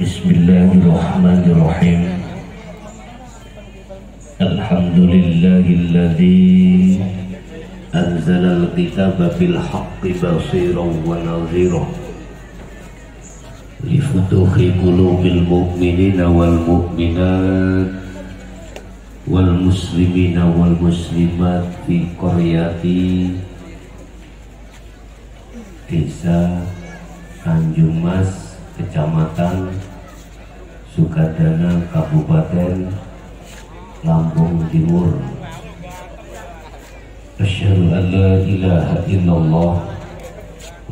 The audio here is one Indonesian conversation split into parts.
Bismillahirrahmanirrahim. Alhamdulillahilladzi anzalal kitaba bil haqqi basiran wa nadhira li futuhi qulubil mu'minina wal mu'minat wal muslimina wal muslimat fi qaryati Desa Tanjung Mas, Kecamatan Sukadana, Kabupaten Lampung Timur. Asyhadu an la ilaha illallah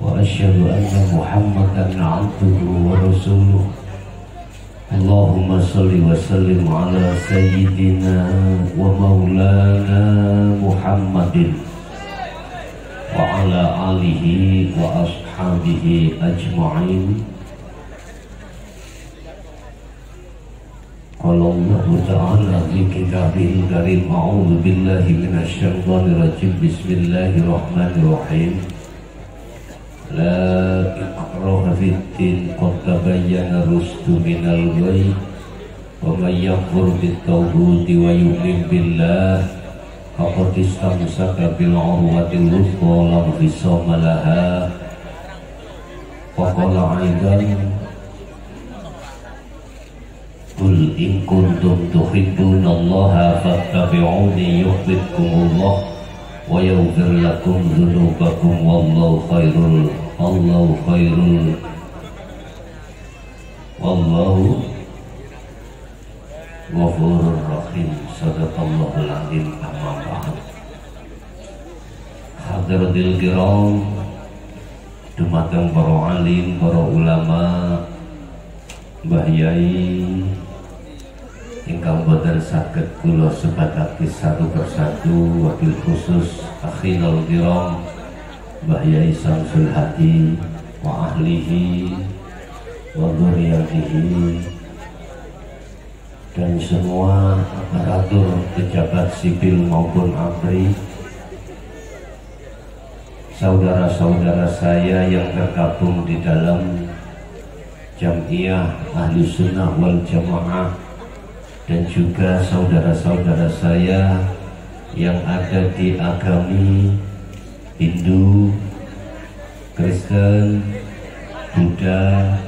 wa asyhadu anna Muhammadan abduhu wa rasuluh. Allahumma salli wa sallim ala sayyidina wa maulana Muhammadin wa ala alihi wa ashabihi ajma'in. Qala Allah ta'ala fi kitabihil karim, a'udzu billahi minasy syaithanir rajim. Bismillahirrahmanirrahim. La ikraha fid din, qad tabayyana rusdu minal ghayy, wa may yakfur bit taghuti wa yu'min billah faqad istamsaka bil 'urwatil wuthqa la infisama laha. Wa qala aidan Qul in kuntum tuhibbunallaha fattabi'uni yuhibbukumullah wa yaghfir lakum dzunubakum wallahu ghafurur rahim. Sadaqallahul azim. Amma ba'd. Hadratil kiram, dumateng para alim, para ulama, Mbah Yai ingkang boten saged kula sebatake satu persatu, wabil khusus akhirul kiram Mbah Yai Samsul Hadi wa ahlihi wa dzurriyyatihi dan semua aparatur pejabat sipil maupun ABRI, saudara-saudara saya yang tergabung di dalam Jam'iyah Ahli Sunnah wal Jamaah, dan juga saudara-saudara saya yang ada di agami Hindu, Kristen, Buddha,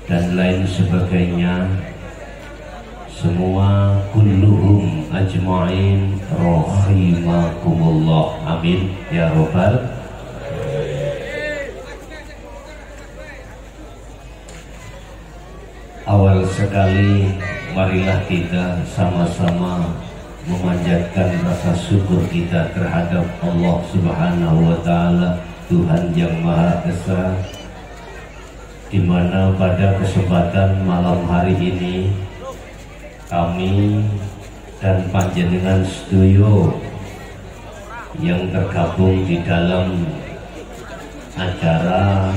dan lain sebagainya. Semua kulluhum ajma'in rahimakumullah. Amin ya robbal. Awal sekali marilah kita sama-sama memanjatkan rasa syukur kita terhadap Allah Subhanahu wa Ta'ala, Tuhan yang Maha Esa, di mana pada kesempatan malam hari ini kami dan panjenengan sedoyo yang tergabung di dalam acara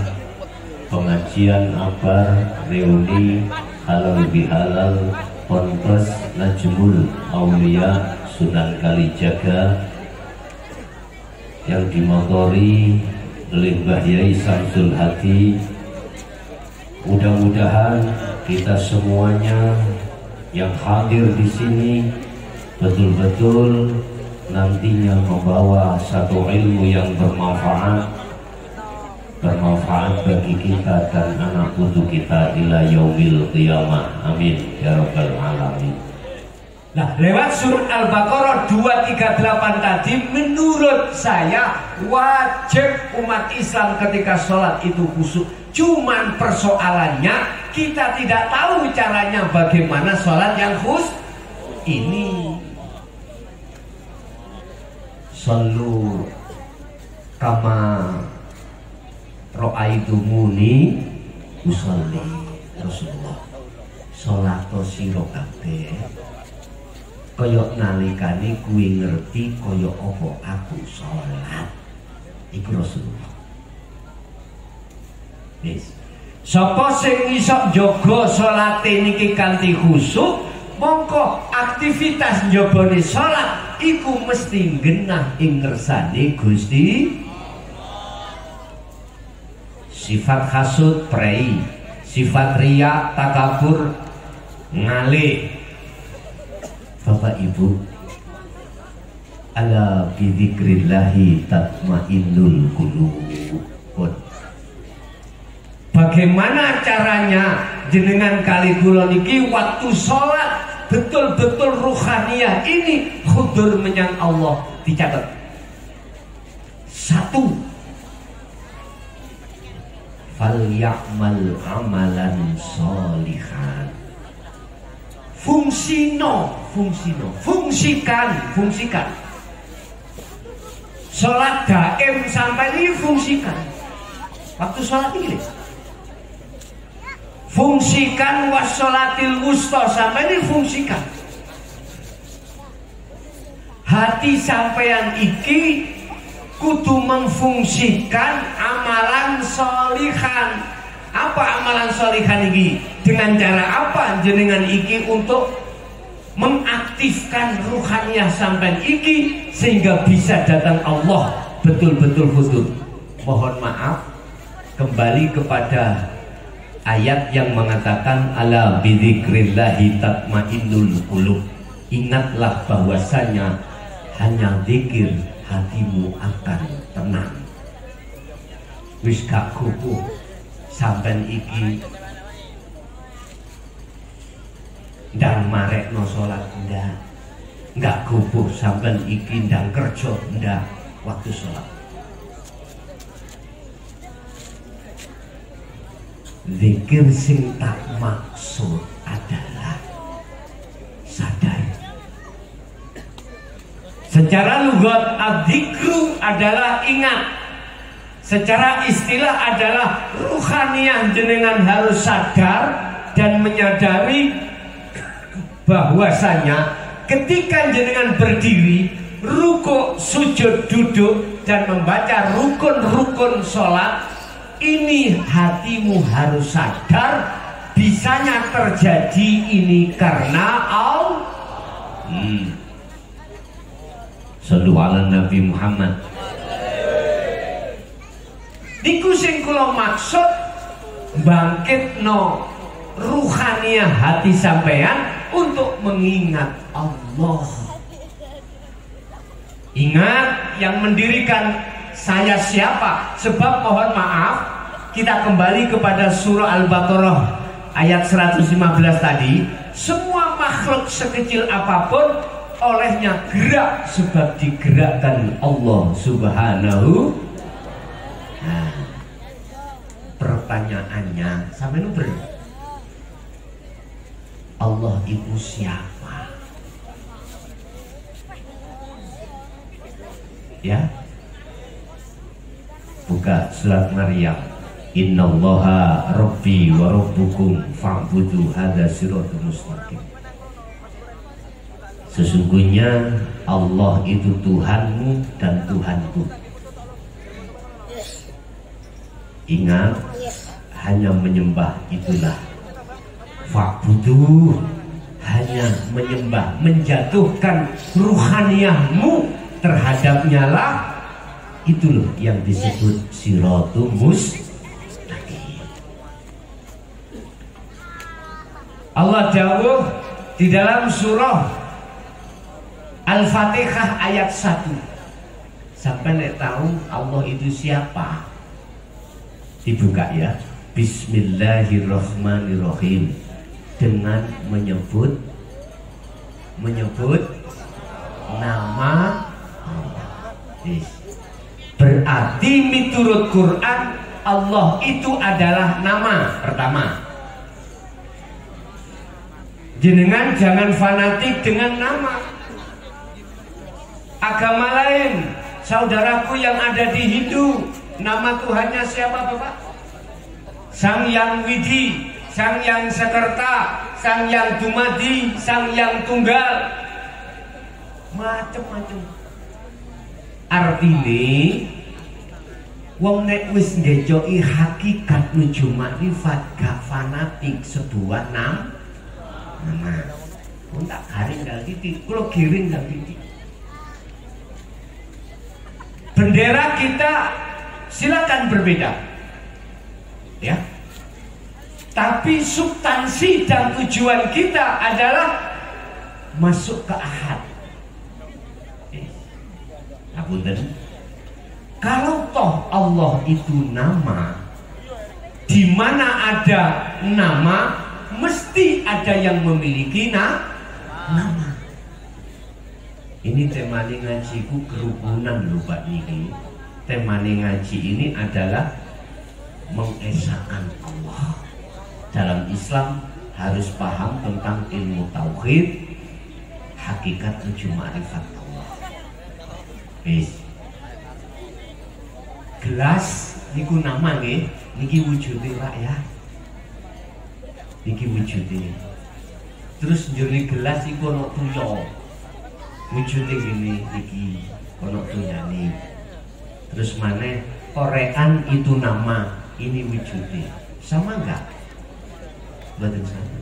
pengajian akbar reuni halal bihalal Ponpes Najmul Aulia Sunan Kalijaga yang dimotori oleh Mbah Yai Samsul Hadi. Mudah-mudahan kita semuanya yang hadir di sini betul-betul nantinya membawa satu ilmu yang bermanfaat bagi kita dan anak putu kita ila yaumil qiyamah. Amin ya rabbal alamin. Nah, lewat surat Al-Baqarah 238 tadi, menurut saya wajib umat Islam ketika sholat itu khusyuk. Cuman persoalannya kita tidak tahu caranya bagaimana sholat yang khusyuk ini. Sallu kama ro'aitumuni usolli. Rasulullah sholato sira kabeh kaya nalikane kuwi ngerti kaya apa aku sholat. Iku Rasulullah. Wis sapa sing iso jaga salate niki kanthi khusyuk, mongko aktivitas njabane salat iku mesti genah ing ngersane Gusti. Sifat hasud prei, sifat riya, takabur, ngalih. Bapak Ibu, ala bidzikrillahi tatmainnul qulub. Bagaimana caranya jenengan kali kula niki waktu sholat betul-betul ruhaniyah ini khudur menyang Allah dicatat. Satu, falyamal amalan sholihan. Fungsikan. Sholat daim sampai ini fungsikan. Waktu sholat ini fungsikan, wassolatil wusta sampai ini fungsikan. Hati sampeyan iki kudu memfungsikan amalan sholihan. Apa amalan sholihan iki? Dengan cara apa jenengan iki untuk mengaktifkan ruhaniyah sampean iki sehingga bisa datang Allah betul-betul khusus. Mohon maaf, kembali kepada ayat yang mengatakan ala bidzikrillahi tatmainnul qulub. Ingatlah bahwasanya hanya zikir hatimu akan tenang. Wis gak kupu sampean iki ndang marekno salat ndak kupu sampean iki ndang kerja ndak waktu salat. Zikir sing tak maksud adalah sadar. Secara lugat adzikru adalah ingat. Secara istilah adalah ruhaniyah jenengan harus sadar dan menyadari bahwasanya ketika jenengan berdiri, rukuk, sujud, duduk dan membaca rukun-rukun sholat, ini hatimu harus sadar bisanya terjadi ini karena Allah. Shallu ala Nabi Muhammad. Niku sing kula maksud bangkitno ruhaniyah hati sampean untuk mengingat Allah. Ingat yang mendirikan saya siapa? Sebab mohon maaf, kita kembali kepada surah Al-Baqarah ayat 115 tadi. Semua makhluk sekecil apapun olehnya gerak sebab digerakkan Allah Subhanahu. Nah, pertanyaannya sampai nu Allah itu siapa? Ya, buka surat Maryam. Innallaha rabbi wa rabbukum fa'budu hadza siratal mustaqim. Sesungguhnya Allah itu Tuhanmu dan Tuhanku. Ingat, hanya menyembah itulah fa'budu, hanya menyembah, menjatuhkan ruhaniyahmu terhadapnya lah. Itu loh yang disebut siratul mustaqim. Allah jawab di dalam surah Al-Fatihah ayat 1. Sampai nek tahu Allah itu siapa? Dibuka ya. Bismillahirrahmanirrahim. Dengan menyebut nama Allah. Berarti miturut Quran Allah itu adalah nama pertama. Jenengan jangan fanatik dengan nama. Agama lain, saudaraku yang ada di Hindu, nama Tuhannya siapa Bapak? Sang Yang Widi, Sang Yang Sakerta, Sang Yang Dumadi, Sang Yang Tunggal, macem-macem. Artine wong nek wis ngejoki hakikat nuju makrifat gak fanatik sebuah nama. Wong tak garing gak titik, kula giring gak titik. Bendera kita silakan berbeda, ya. Tapi substansi dan tujuan kita adalah masuk ke ahad. Kalau toh Allah itu nama, di mana ada nama mesti ada yang memiliki nama. Ini temani ngajiku kerukunan lho Pak Niki. Temani ngaji ini adalah mengesahkan Allah. Dalam Islam harus paham tentang ilmu tauhid, hakikat tujuh ma'rifat Allah. Gelas niku nama nggih, niki wujude Pak ya. Niki wujude. Terus njero gelas iku ana tuya. Wujude gini iki ana tuyane. Terus maneh korekan itu nama, ini wujude. Sama enggak? Betul sama.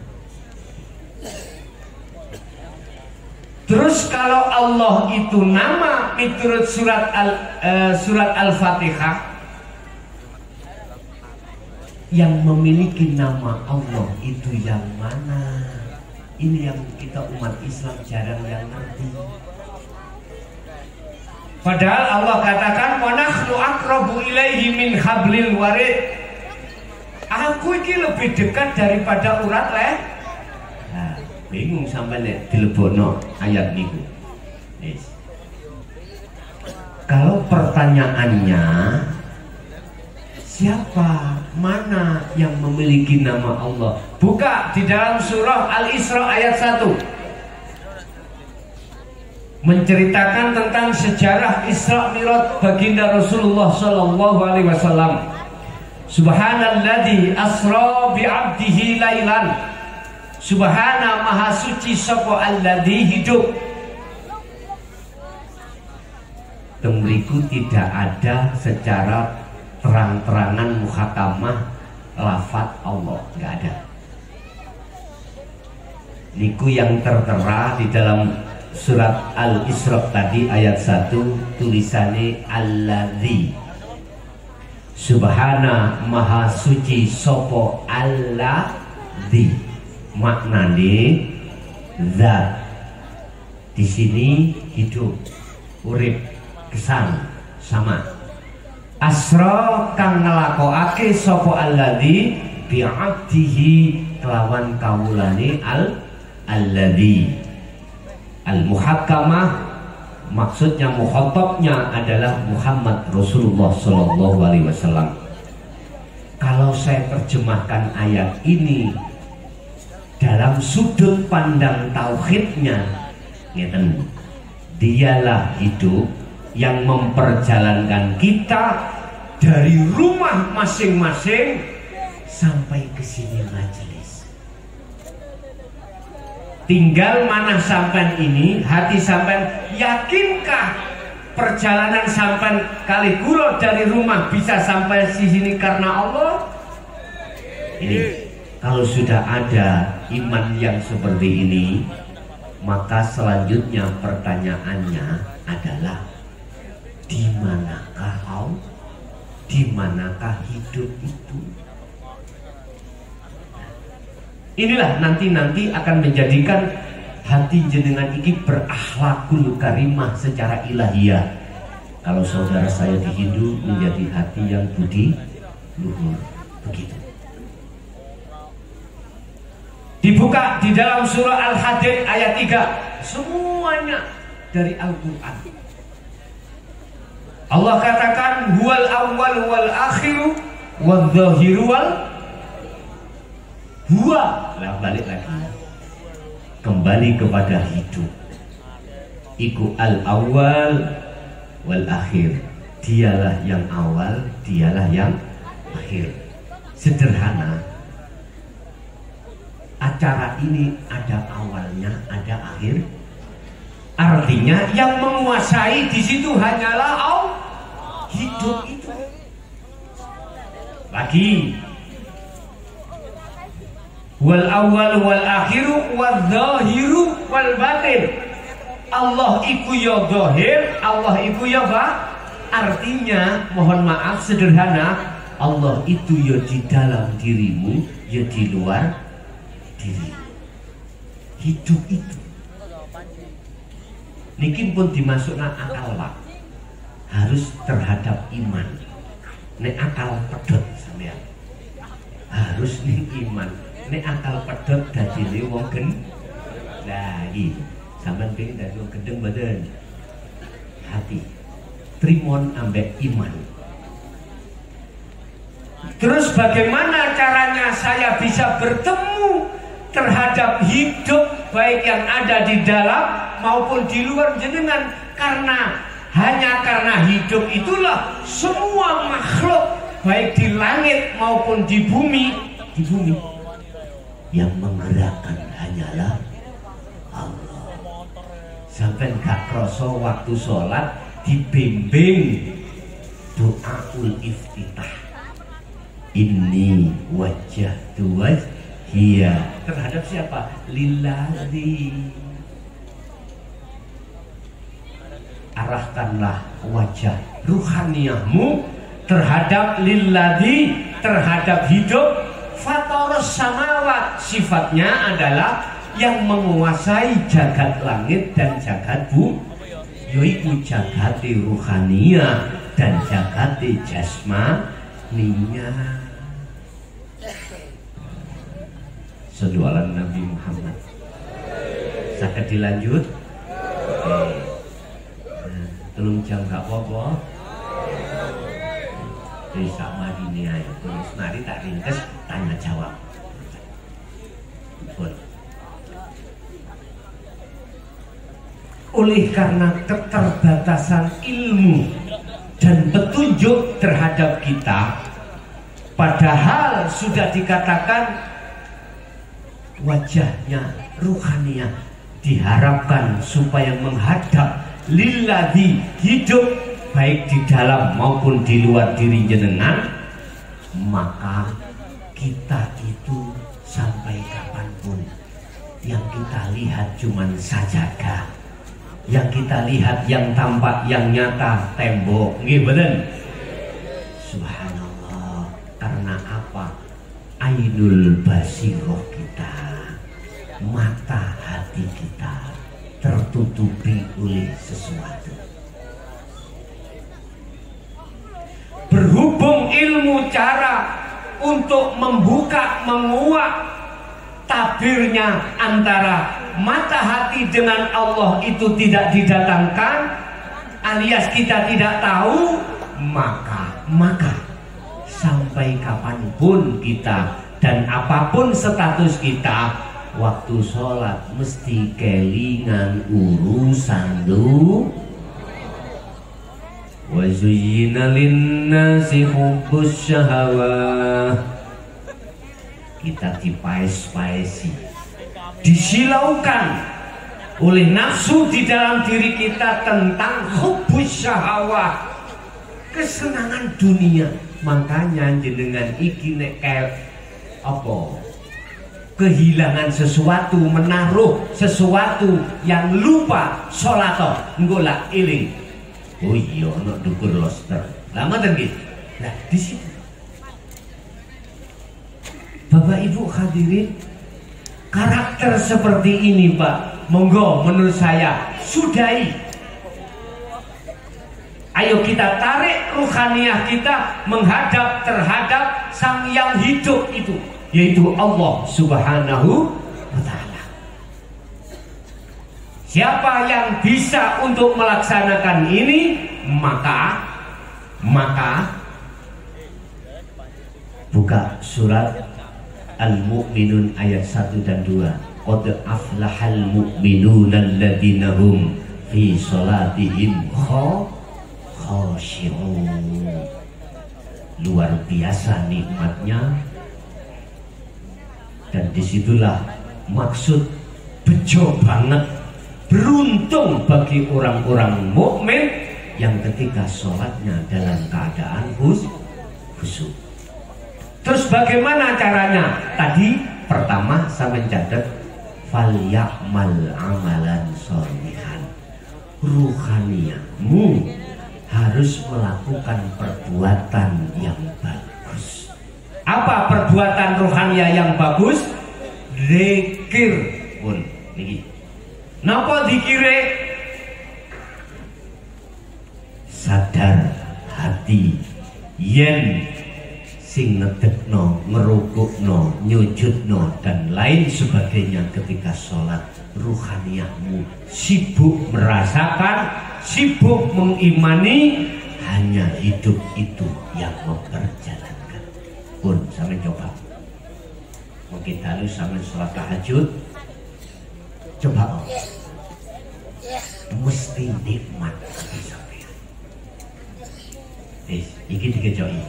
Terus kalau Allah itu nama menurut surat Al-Fatihah, yang memiliki nama Allah itu yang mana? Ini yang kita umat Islam jarang yang ngerti. Padahal Allah katakan wa nahnu aqrabu ilaihi min hablil warid. Aku ini lebih dekat daripada urat leher. Nah, bingung sampai nek dilebokno ayat niku. Kalau pertanyaannya siapa, mana yang memiliki nama Allah? Buka di dalam surah Al-Isra ayat 1. Menceritakan tentang sejarah Isra Mi'raj baginda Rasulullah sallallahu alaihi wasallam. Subhanalladzi asra bi'abdihi lailan. Subhana maha suci sapa alladzi hidup. Temriku tidak ada secara terang-terangan muhakamah lafaz Allah, enggak ada. Niku yang tertera di dalam surat Al-Isra tadi ayat 1 tulisannya alladzi. Subhana maha suci sopo alladzi, maknane zat. Di sini hidup, urip, kesan, sama. Asra kang ngelakokake sopo alladzi bi'abdihi kelawan kawulane alladzi. Al-muhakkamah maksudnya mukhatabnya adalah Muhammad Rasulullah Sallallahu Alaihi Wasallam. Kalau saya terjemahkan ayat ini dalam sudut pandang tauhidnya, ngeten, dialah hidup yang memperjalankan kita dari rumah masing-masing sampai ke sini majelis. Tinggal mana sampan ini, hati sampan, yakinkah perjalanan sampan kali guro dari rumah bisa sampai di sini karena Allah? Ini kalau sudah ada iman yang seperti ini, maka selanjutnya pertanyaannya adalah di manakah Allah? Di manakah hidup itu? Inilah nanti akan menjadikan hati jenengan ini berakhlakul karimah secara ilahiyah. Kalau saudara saya di Hindu menjadi hati yang budi luhur, begitu. Dibuka di dalam surah Al-Hadid ayat 3, semuanya dari Al-Quran. Allah katakan huwal awwal wal akhiru wal zahiru wal huwa. Lah balik lagi, kembali kepada hidup. Iku al awal wal akhir. Dialah yang awal, dialah yang akhir. Sederhana. Acara ini ada awalnya, ada akhir. Artinya yang menguasai di situ hanyalah Allah. Hidup itu. Lagi wal awal wal akhiru wal zahiru wal batin. Allah iku ya zahir, Allah iku ya ba. Artinya mohon maaf sederhana, Allah itu ya di dalam dirimu, ya di luar diri. Hidup itu niki pun dimasukkan akal Pak, harus terhadap iman. Nek akal pedot sampean harus ning iman. Nek akal pedot dadi wong gen lagi sampean pengen dadi wong gendeng badan hati trimon ambek iman. Terus bagaimana caranya saya bisa bertemu terhadap hidup baik yang ada di dalam maupun di luar jenengan? Hanya karena hidup itulah semua makhluk baik di langit maupun di bumi yang menggerakkan hanyalah Allah. Sampai gak kroso waktu sholat dibimbing doaul iftitah, ini wajjahtu wajhiya terhadap siapa? Lillazi, arahkanlah wajah ruhaniyahmu terhadap lillazi, terhadap hidup. Fatoros samawat, sifatnya adalah yang menguasai jagat langit dan jagat bumi, yaitu jagat ruhaniyah dan jagat jasmaniya. Sallu ala Nabi Muhammad. Sakit dilanjut? Telung jam gak apa-apa. Jadi sama ini aja. Terus mari tak ringkas tanya jawab. Oleh karena keterbatasan ilmu dan petunjuk terhadap kita, padahal sudah dikatakan wajahnya ruhaniyah, diharapkan supaya menghadap lillazi, hidup baik di dalam maupun di luar diri jenengan, maka kita itu sampai kapanpun yang kita lihat cuman sajadah, yang kita lihat yang tampak yang nyata tembok, nggih mboten? Subhanallah. Karena apa? Ainul basiroh kita, mata hati kita tertutupi oleh sesuatu. Berhubung ilmu cara untuk membuka, menguak tabirnya antara mata hati dengan Allah itu tidak didatangkan, alias kita tidak tahu, maka sampai kapanpun kita dan apapun status kita, waktu sholat mesti kelingan urusan du. Wa zuyyina linnasi hubbus syahawah. Kita dipaes-paesi, disilaukan oleh nafsu di dalam diri kita tentang hubbus syahawah, kesenangan dunia. Makanya jenengan iki nek apa? Kehilangan sesuatu, menaruh sesuatu yang lupa sholat, ngolah iling. Oh iya, nak dukur loster. Lama dan gitu. Nah di situ, Bapak Ibu hadirin, karakter seperti ini Pak, monggo menurut saya sudahi. Ayo kita tarik ruhaniyah kita menghadap terhadap sang yang hidup itu, yaitu Allah Subhanahu wa ta'ala. Siapa yang bisa untuk melaksanakan ini, maka buka surat Al-Mu'minun ayat 1 dan 2. Qad aflahal mu'minuna alladzina hum fi sholatihim khashi'un. Luar biasa nikmatnya. Dan disitulah maksud bejo banget, beruntung bagi orang-orang mukmin yang ketika sholatnya dalam keadaan khusyuk. Terus bagaimana caranya? Tadi pertama saya mencatat falyamal amalan sholihan. Ruhaniyahmu harus melakukan perbuatan yang bagus. Apa perbuatan rohania yang bagus? Zikir pun niki. Napa dikire? Sadar hati yen sing ngedekno, ngerukukno, nyujudno dan lain sebagainya ketika sholat, ruhaniahmu sibuk merasakan, sibuk mengimani, hanya hidup itu yang memperjalankan. Pun sampai coba mungkin lalu sampai sholat tahajud, coba mesti nikmat sampai. Iki dikejoi.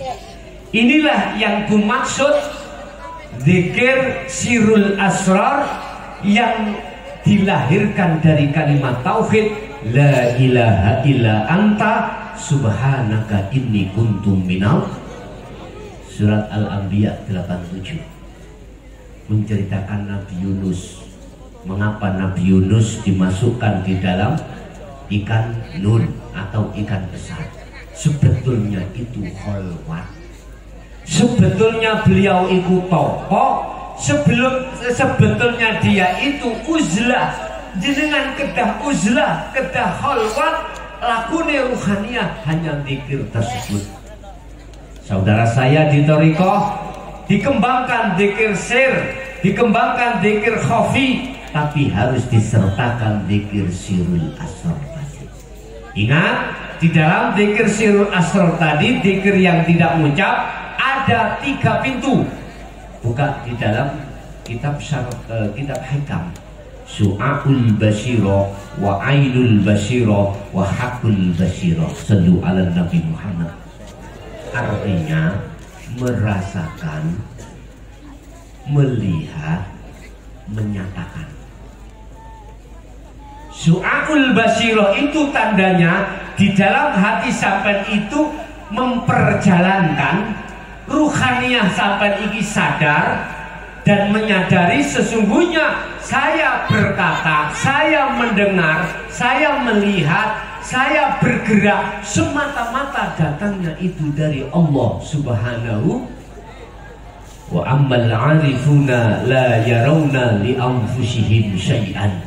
Inilah yang kumaksud zikir sirul asrar yang dilahirkan dari kalimat tauhid la ilaha illa anta subhanaka inni kuntum minal. Surat Al-Anbiya 87 menceritakan Nabi Yunus. Mengapa Nabi Yunus dimasukkan di dalam ikan nun atau ikan besar? Sebetulnya itu kholwat. Sebetulnya beliau itu tokoh. Sebetulnya dia itu uzlah. Jenengan kedah uzlah, kedah kholwat, lakune ruhaniyah hanya zikir tersebut. Saudara saya di thariqah dikembangkan zikir sir, dikembangkan zikir khafi, tapi harus disertakan zikir sirul asrar tadi. Ingat, di dalam zikir sirul asrar tadi, zikir yang tidak mengucap, ada 3 pintu. Buka di dalam kitab hikam. Su'aul basiro wa ainul basiro wa hakul basiro. Sallu ala Nabi Muhammad. Artinya merasakan, melihat, menyatakan. Su'aul basiro itu tandanya di dalam hati sampean itu memperjalankan ruhaniyah sampean iki sadar dan menyadari sesungguhnya saya berkata, saya mendengar, saya melihat, saya bergerak semata-mata datangnya itu dari Allah Subhanahu wa ammal 'arifuna la yarawna li anfusihim syai'an.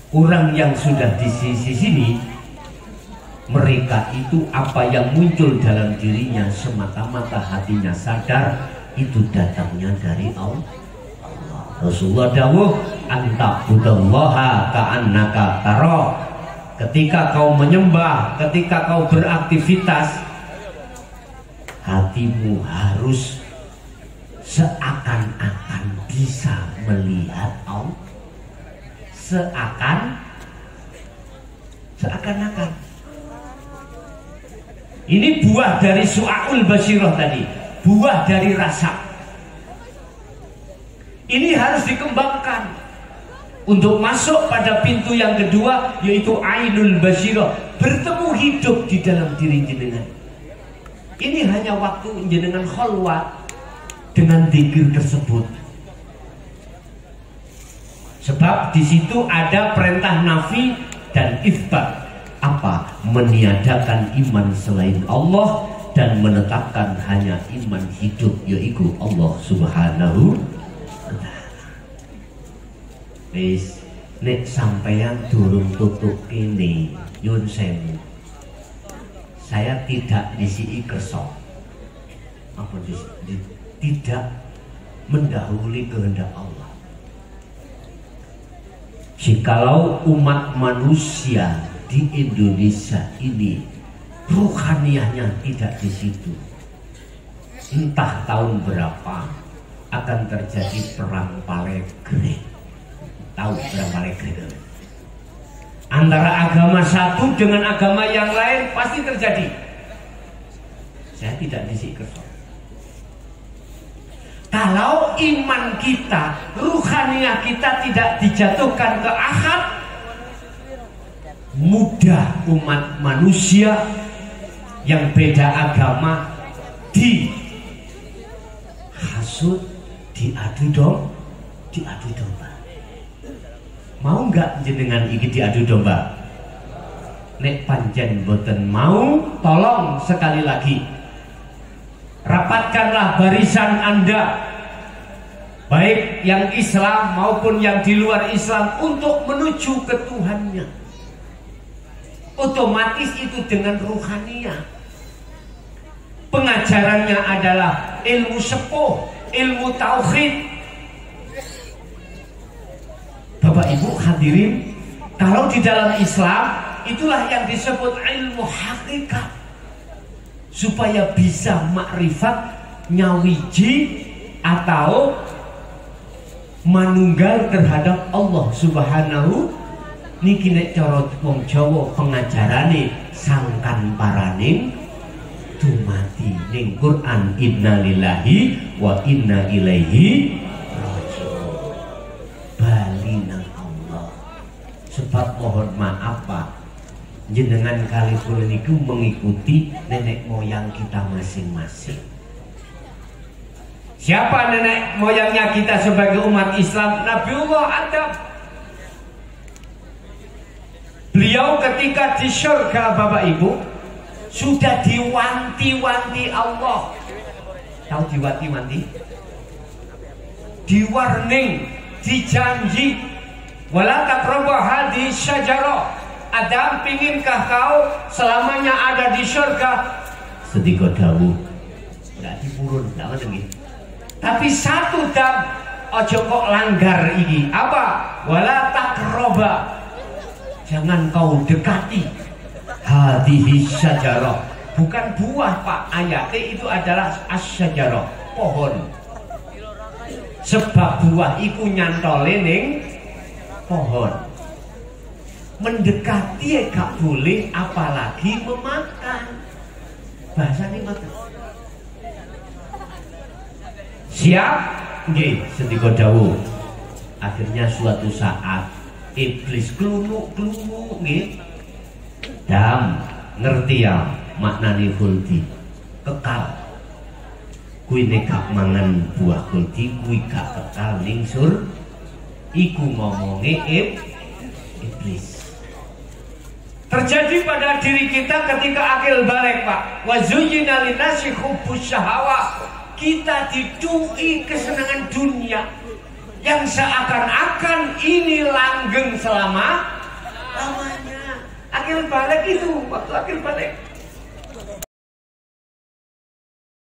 Orang yang sudah di sisi sini, mereka itu apa yang muncul dalam dirinya semata-mata hatinya sadar itu datangnya dari Allah. Rasulullah dawuh anta budallaha ka'annaka tara. Ketika kau menyembah, ketika kau beraktivitas, hatimu harus seakan-akan bisa melihat Allah. Seakan-akan. Ini buah dari su'aul basirah tadi, buah dari rasa. Ini harus dikembangkan untuk masuk pada pintu yang kedua, yaitu ainul basirah, bertemu hidup di dalam diri jenengan. Ini hanya waktu jenengan kholwat dengan zikir tersebut. Sebab di situ ada perintah nafi dan itsbat. Apa? Meniadakan iman selain Allah dan menetapkan hanya iman hidup, yaitu Allah Subhanahu wa ta'ala. Wis nek sampeyan durung tutup kene nyun sewu. Saya tidak disii kersa. Apa tidak mendahului kehendak Allah. Jikalau umat manusia di Indonesia ini ruhaniyahnya tidak di situ, entah tahun berapa akan terjadi perang Palegre. Tahu perang Palegre? Antara agama satu dengan agama yang lain pasti terjadi. Saya tidak disiksa. Kalau iman kita, ruhaniyah kita tidak dijatuhkan ke akad, mudah umat manusia yang beda agama dihasut, diadu domba. Mau nggak jenengan iki diadu domba? Nek pancen boten mau, tolong sekali lagi rapatkanlah barisan Anda, baik yang Islam maupun yang di luar Islam, untuk menuju ke Tuhannya. Otomatis itu dengan ruhaniyah. Pengajarannya adalah ilmu sepuh, ilmu tauhid. Bapak Ibu hadirin, kalau di dalam Islam itulah yang disebut ilmu hakikat. Supaya bisa makrifat nyawiji atau manunggal terhadap Allah Subhanahu. Niki nek cara wong Jawa pengajarane sangkan paraning dumati ning Quran, innalillahi wa inna ilaihi raji'un. Bali nang Allah. Sebab mohon maaf Pak, jenengan kali kula niku mengikuti nenek moyang kita masing-masing. Siapa nenek moyangnya kita sebagai umat Islam? Nabiullah Adam. Beliau ketika di surga Bapak Ibu sudah diwanti-wanti Allah. Tahu diwanti-wanti? Di-warning, dijanji, wala taqrabu hadhihi syajarah. Adam, pinginkah kau selamanya ada di surga? Sedika dawuh, enggak dipurun, enggak ngoten. Tapi satu dam, ojo kok langgar iki. Apa? Wala taqraba. Jangan kau dekati hadhihi syajarah. Bukan buah Pak, ayatnya itu adalah asyajarah, pohon. Sebab buah iku nyantole ning pohon. Mendekati gak boleh, apalagi memakan. Bahasanya makan. Siap? Nggih, sedika dawuh. Akhirnya suatu saat iblis klunuk-klunuk nggih. Dam, ngerti ya maknane khuldi? Kekal. Kuwi nek gak mangan buah khuldi kuwi gak kekal ning sur. Iku ngomonge iblis. Terjadi pada diri kita ketika akil balik Pak. Wa zuyyina linnasi hubbus syahawat. Kita didui kesenangan dunia yang seakan-akan ini langgeng selama lamanya. Akil balik itu, waktu akil balik